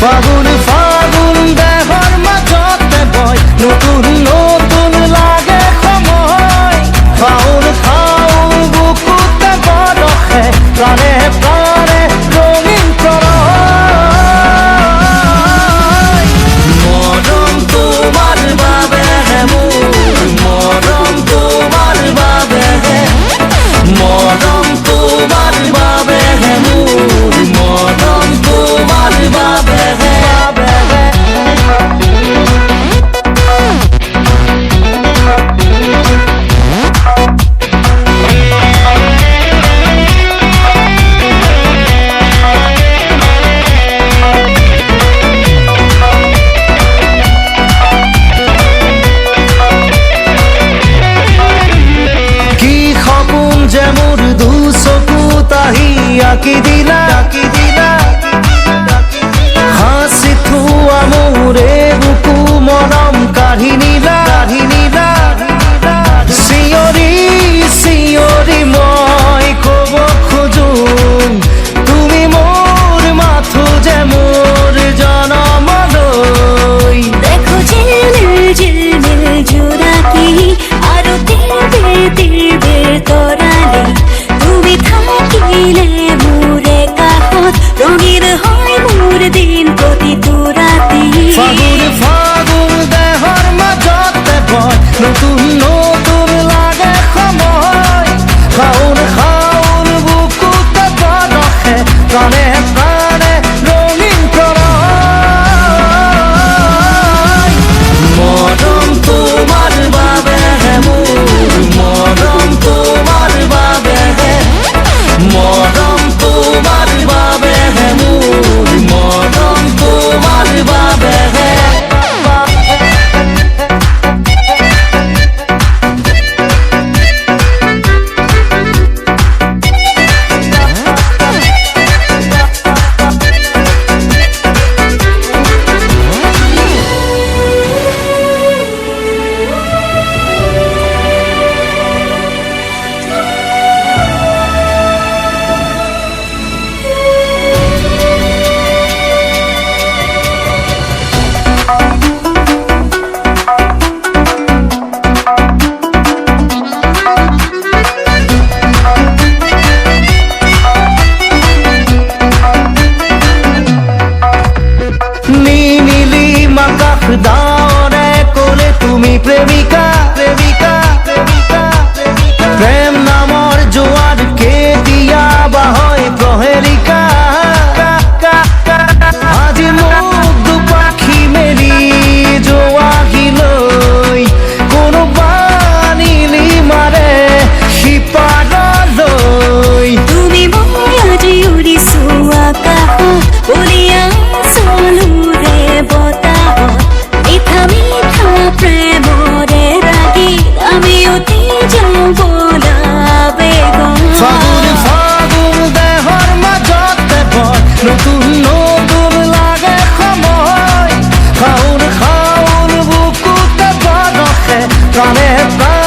ফাগুন ফাগুন দেহৰ মাজতে বয় নতুন নতুন লাগে সময় খাউন খাউন বুকুতে বৰষে প্ৰাণে প্ৰাণে ৰঙীন প্ৰণয় মৰম তোমাৰ বাবেহে মোৰ মৰম তোমাৰ বাবেহে মৰম তোমাৰ বাবেহে মোৰ মৰম তোমাৰ বাবেহে আঁকি দিলা হাসি থোৱা মোৰে বুকু মৰম কাঢ়ি নিলা চিঞৰি চিঞৰি মই ক'ব খোজো তুমি মোৰ মাথো যে মোৰ জনমলৈ দেখো ঝিলমিল ঝিলমিল জোনাকি আৰু তিৰবিৰ তিৰবিৰ তৰালি তুমি থাকিলে মোৰে কাষত ৰঙীন হয় মোৰ দিন প্ৰতিটো ৰাতি ফাগুন ফাগুন দেহৰ মাজতে বয় নতুন নতুন লাগে সময় খাউন খাউন বুকুতে বৰষে প্ৰাণে প্ৰাণে ৰঙীন প্ৰণয় মৰম তোমাৰ বাবেহে মোৰ মৰম তোমাৰ বাবেহে মৰম তোমাৰ বাবেহে মোৰ মৰম তোমাৰ বাবেহে দাওৰে ক'লে তুমি প্ৰেমিকা প্ৰেম নামৰ জোৱাৰ কেতিয়াবা হয় প্ৰহেলিকা আজি মোক দুপাখি মেলি যোৱাহিলৈ কোনোবা নীলি মাৰে সিপাৰলৈ তুমি মই আজি উৰিছো আকাশত বলিয়া চলুৰে বতাহত মিঠা মিঠা প্ৰেমৰে ৰাগি আমি উঠি যাওঁ বলা বেগত ফাগুন ফাগুন দেহৰ মাজতে বয় নতুন নতুন লাগে সময় খাউন খাউন বুকুতে বৰষে প্ৰাণে প্ৰাণে